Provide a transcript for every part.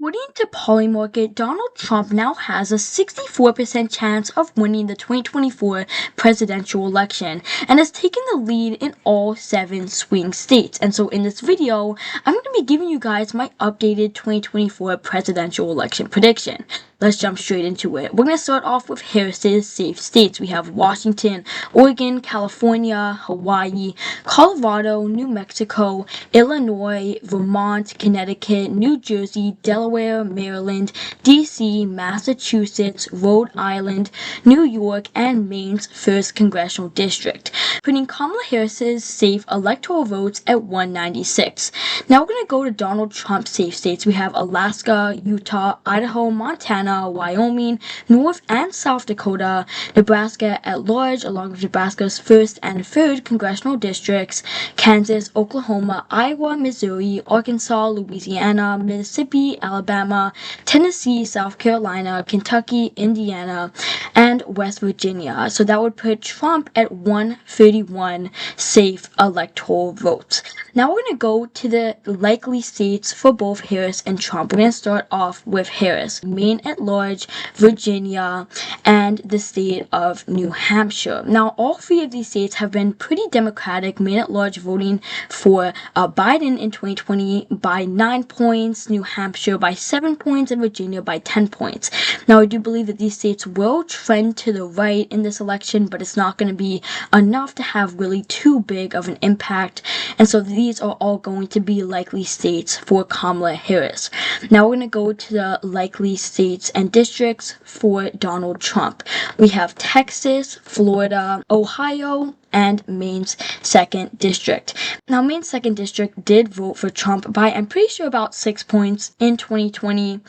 According to Polymarket, Donald Trump now has a 64% chance of winning the 2024 presidential election and has taken the lead in all 7 swing states. And so in this video, I'm going to be giving you guys my updated 2024 presidential election prediction. Let's jump straight into it. We're going to start off with Harris's safe states. We have Washington, Oregon, California, Hawaii, Colorado, New Mexico, Illinois, Vermont, Connecticut, New Jersey, Delaware, Maryland, DC, Massachusetts, Rhode Island, New York, and Maine's 1st Congressional District, putting Kamala Harris's safe electoral votes at 196. Now we're going to go to Donald Trump's safe states. We have Alaska, Utah, Idaho, Montana, Wyoming, North and South Dakota, Nebraska at large, along with Nebraska's 1st and 3rd congressional districts, Kansas, Oklahoma, Iowa, Missouri, Arkansas, Louisiana, Mississippi, Alabama, Tennessee, South Carolina, Kentucky, Indiana, and West Virginia. So that would put Trump at 131 safe electoral votes. Now we're going to go to the likely states for both Harris and Trump. We're going to start off with Harris. Maine at large, Virginia, and the state of New Hampshire. Now, all 3 of these states have been pretty Democratic. Maine at large voting for Biden in 2020 by 9 points, New Hampshire by 7 points, and Virginia by 10 points. Now, I do believe that these states will trend to the right in this election, but it's not going to be enough to have really too big of an impact. And so these are all going to be likely states for Kamala Harris. Now, we're going to go to the likely states and districts for Donald Trump. We have Texas, Florida, Ohio, and Maine's 2nd district. Now, Maine's 2nd district did vote for Trump by, I'm pretty sure, about 6 points in 2020,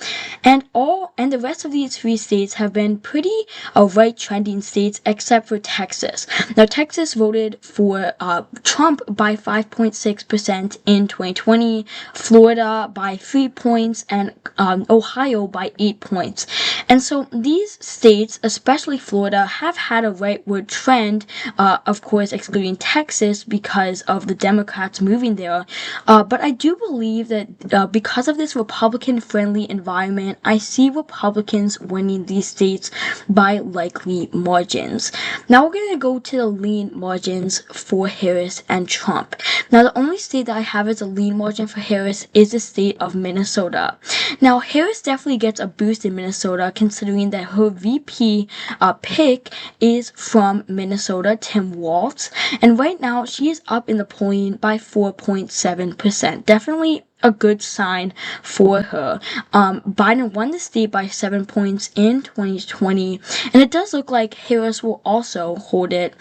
and the rest of these 3 states have been pretty right trending states except for Texas. Now, Texas voted for Trump by 5.6% in 2020, Florida by 3 points, and Ohio by 8 points. And so these states, especially Florida, have had a rightward trend, of course, excluding Texas because of the Democrats moving there. But I do believe that because of this Republican-friendly environment, I see Republicans winning these states by likely margins. Now we're going to go to the lean margins for Harris and Trump. Now, the only state that I have as a lean margin for Harris is the state of Minnesota. Now, Harris definitely gets a boost in Minnesota, considering that her VP pick is from Minnesota, Tim Walz, and right now she is up in the polling by 4.7%. Definitely a good sign for her. Biden won the state by 7 points in 2020, and it does look like Harris will also hold it,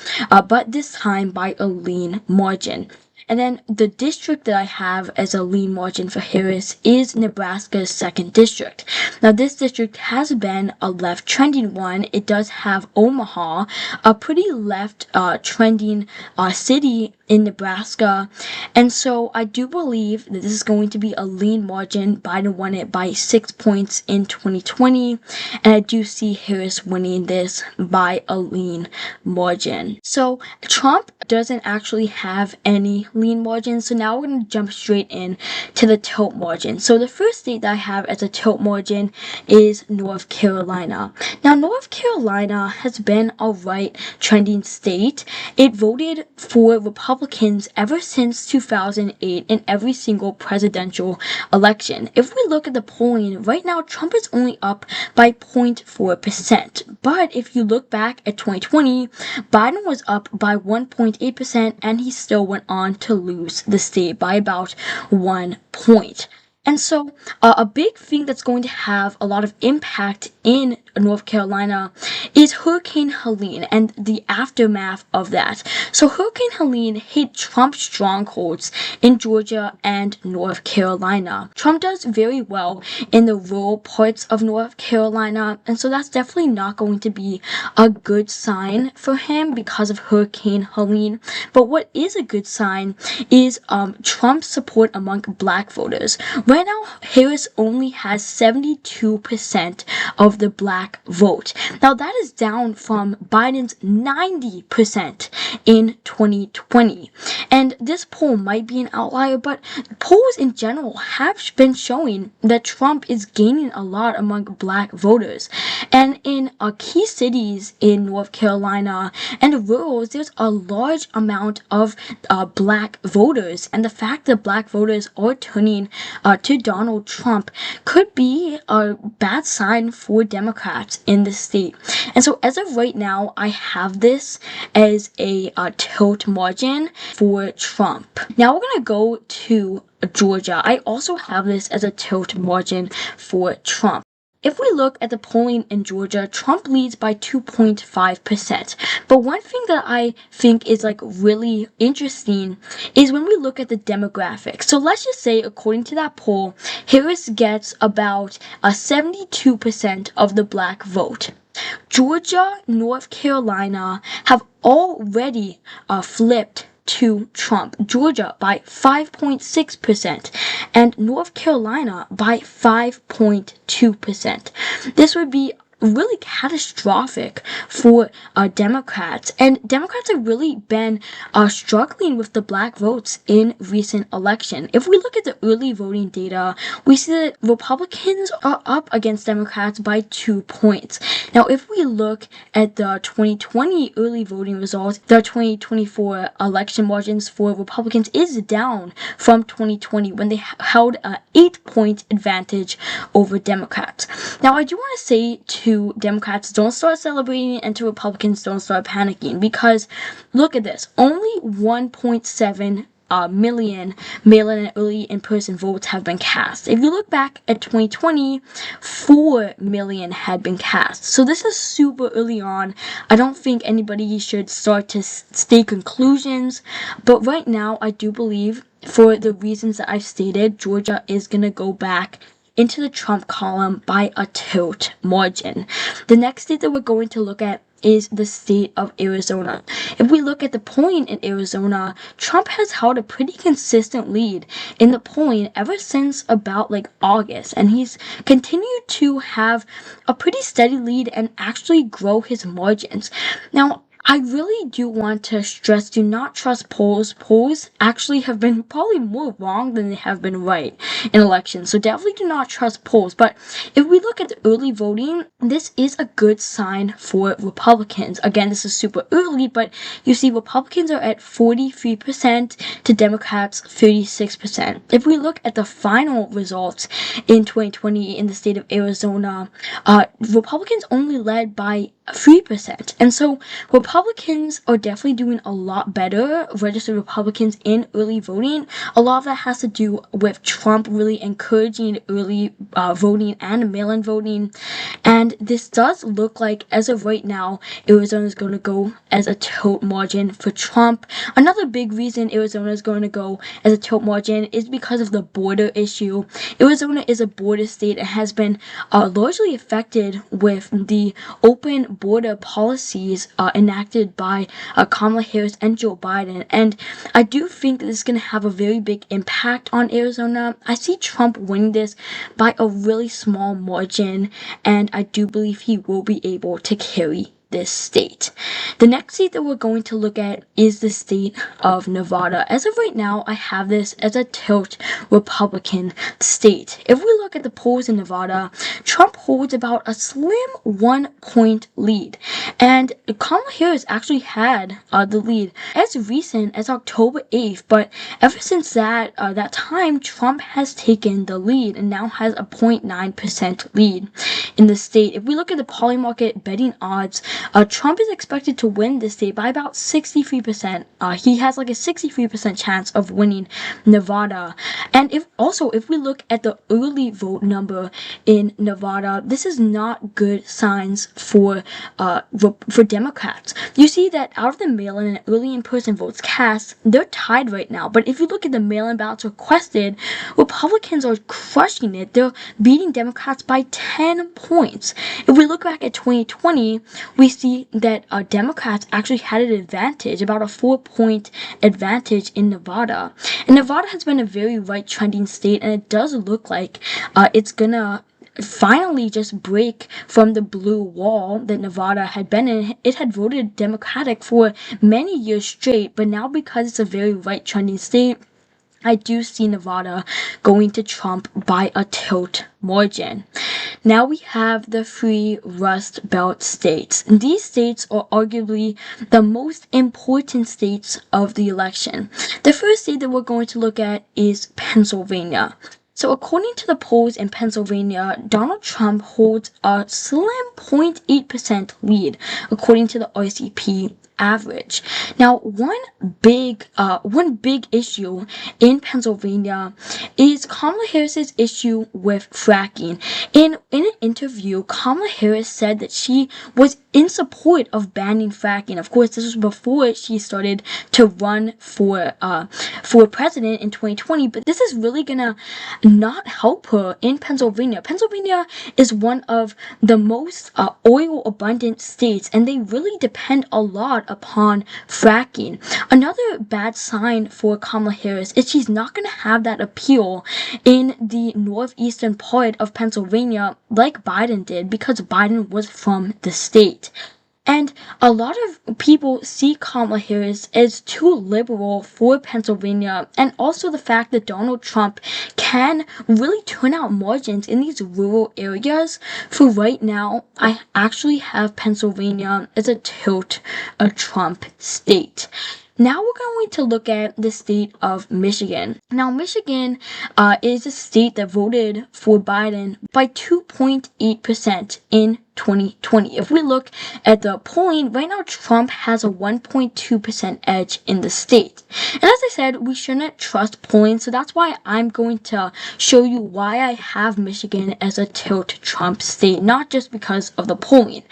but this time by a lean margin. And then the district that I have as a lean margin for Harris is Nebraska's 2nd district. Now, this district has been a left trending one. It does have Omaha, a pretty left trending city in Nebraska. And so I do believe that this is going to be a lean margin. Biden won it by 6 points in 2020. And I do see Harris winning this by a lean margin. So Trump doesn't actually have any lean margins. So now we're going to jump straight in to the tilt margin. So the first state that I have as a tilt margin is North Carolina. Now, North Carolina has been a right trending state. It voted for Republicans ever since 2008 in every single presidential election. If we look at the polling right now, Trump is only up by 0.4%. But if you look back at 2020, Biden was up by 1.8%, and he still went on to lose the state by about 1 point. And so a big thing that's going to have a lot of impact in North Carolina is Hurricane Helene and the aftermath of that. So Hurricane Helene hit Trump's strongholds in Georgia and North Carolina. Trump does very well in the rural parts of North Carolina, and so that's definitely not going to be a good sign for him because of Hurricane Helene. But what is a good sign is Trump's support among black voters. Right now, Harris only has 72% of the black vote. Now, that is down from Biden's 90% in 2020. And this poll might be an outlier, but polls in general have been showing that Trump is gaining a lot among black voters. And in key cities in North Carolina and rurals, there's a large amount of black voters. And the fact that black voters are turning to Donald Trump could be a bad sign for Democrats in the state. And so as of right now, I have this as a tilt margin for Trump. Now we're going to go to Georgia. I also have this as a tilt margin for Trump. If we look at the polling in Georgia, Trump leads by 2.5%. But one thing that I think is really interesting is when we look at the demographics. So let's just say, according to that poll, Harris gets about 72% of the black vote. Georgia, North Carolina have already flipped to Trump. Georgia by 5.6% and North Carolina by 5.2%. This would be really catastrophic for Democrats, and Democrats have really been struggling with the black votes in recent election. If we look at the early voting data, we see that Republicans are up against Democrats by 2 points. Now, if we look at the 2020 early voting results, the 2024 election margins for Republicans is down from 2020 when they held an 8-point advantage over Democrats. Now, I do want to say to Democrats, don't start celebrating, and to Republicans, don't start panicking, because look at this, only 1.7 million mail-in and early in-person votes have been cast. If you look back at 2020, 4 million had been cast. So this is super early on. I don't think anybody should start to state conclusions, but right now I do believe, for the reasons that I've stated, Georgia is going to go back into the Trump column by a tilt margin. The next state that we're going to look at is the state of Arizona. If we look at the polling in Arizona, Trump has held a pretty consistent lead in the polling ever since about August, and he's continued to have a pretty steady lead and actually grow his margins. Now, I really do want to stress, do not trust polls. Polls actually have been probably more wrong than they have been right in elections. So definitely do not trust polls. But if we look at the early voting, this is a good sign for Republicans. Again, this is super early, but you see Republicans are at 43% to Democrats 36%. If we look at the final results in 2020 in the state of Arizona, Republicans only led by 3%. And so Republicans are definitely doing a lot better, registered Republicans, in early voting. A lot of that has to do with Trump really encouraging early voting and mail-in voting. And this does look like, as of right now, Arizona is going to go as a tilt margin for Trump. Another big reason Arizona is going to go as a tilt margin is because of the border issue. Arizona is a border state and has been largely affected with the open border policies enacted by Kamala Harris and Joe Biden. And I do think that this is going to have a very big impact on Arizona. I see Trump winning this by a really small margin, and I do believe he will be able to carry this state. The next state that we're going to look at is the state of Nevada. As of right now, I have this as a tilt Republican state. If we look at the polls in Nevada, Trump holds about a slim 1-point lead, and Kamala Harris actually had the lead as recent as October 8th, but ever since that time, Trump has taken the lead and now has a 0.9% lead in the state. If we look at the poly market betting odds, Trump is expected to win this state by about 63%. He has a 63% chance of winning Nevada. And if we look at the early vote number in Nevada, this is not good signs for Democrats. You see that out of the mail-in and early in-person votes cast, they're tied right now. But if you look at the mail-in ballots requested, Republicans are crushing it. They're beating Democrats by 10 points. If we look back at 2020, we we see that Democrats actually had an advantage, about a 4-point advantage in Nevada. And Nevada has been a very right trending state, and it does look like it's gonna finally just break from the blue wall that Nevada had been in. It had voted Democratic for many years straight, but now because it's a very right trending state, I do see Nevada going to Trump by a tilt margin. Now we have the free Rust Belt states. These states are arguably the most important states of the election. The first state that we're going to look at is Pennsylvania. So according to the polls in Pennsylvania, Donald Trump holds a slim 0.8% lead, according to the RCP average. Now, one big issue in Pennsylvania is Kamala Harris's issue with fracking. In an interview, Kamala Harris said that she was in support of banning fracking. Of course, this was before she started to run for president in 2020, but this is really gonna not help her in Pennsylvania. Pennsylvania is one of the most oil abundant states, and they really depend a lot upon fracking. Another bad sign for Kamala Harris is she's not going to have that appeal in the northeastern part of Pennsylvania like Biden did, because Biden was from the state. And a lot of people see Kamala Harris as too liberal for Pennsylvania, and also the fact that Donald Trump can really turn out margins in these rural areas. For right now, I actually have Pennsylvania as a Trump state. Now we're going to look at the state of Michigan. Now, Michigan is a state that voted for Biden by 2.8% in 2020. If we look at the polling, right now Trump has a 1.2% edge in the state. And as I said, we shouldn't trust polling, so that's why I'm going to show you why I have Michigan as a Trump state, not just because of the polling.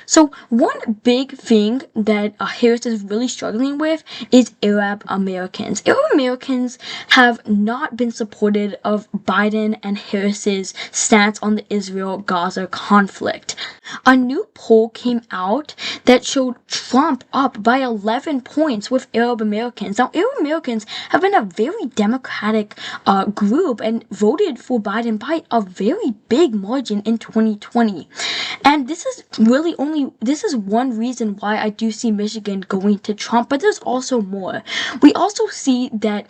So one big thing that Harris is really struggling with is Arab Americans. Arab Americans have not been supportive of Biden and Harris's stance on the Israel-Gaza conflict. A new poll came out that showed Trump up by 11 points with Arab Americans. Now, Arab Americans have been a very democratic group and voted for Biden by a very big margin in 2020. And this is one reason why I do see Michigan going to Trump, but there's also more. We also see that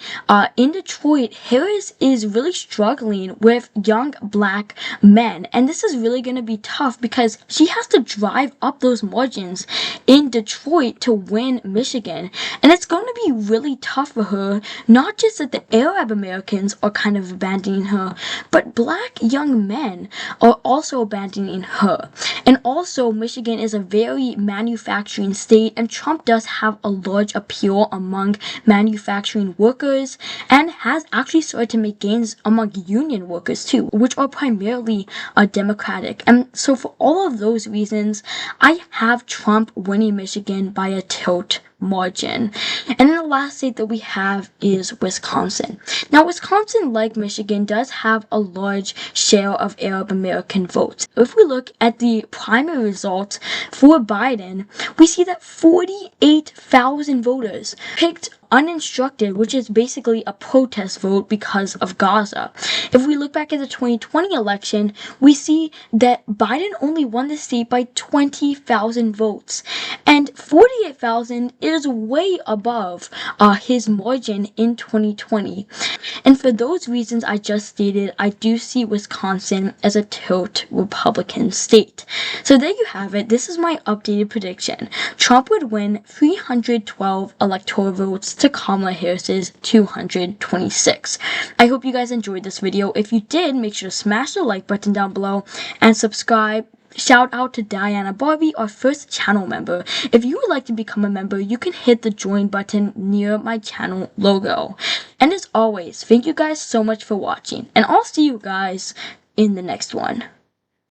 in Detroit, Harris is really struggling with young black men, and this is really going to be tough because she has to drive up those margins in Detroit to win Michigan, and it's going to be really tough for her, not just that the Arab Americans are kind of abandoning her, but black young men are also abandoning her. And also, Michigan is a very manufacturing state, and Trump does have a large appeal among manufacturing workers and has actually started to make gains among union workers too, which are primarily Democratic. And so for all of those reasons, I have Trump winning Michigan by a tilt margin. And then the last state that we have is Wisconsin. Now, Wisconsin, like Michigan, does have a large share of Arab American votes. If we look at the primary results for Biden, we see that 48,000 voters picked uninstructed, which is basically a protest vote because of Gaza. If we look back at the 2020 election, we see that Biden only won the state by 20,000 votes, and 48,000 is way above his margin in 2020. And for those reasons I just stated, I do see Wisconsin as a tilt Republican state. So there you have it. This is my updated prediction. Trump would win 312 electoral votes to Kamala Harris's 226. I hope you guys enjoyed this video. If you did, make sure to smash the like button down below and subscribe. Shout out to Diana Barbie, our first channel member. If you would like to become a member, you can hit the join button near my channel logo. And as always, thank you guys so much for watching, and I'll see you guys in the next one.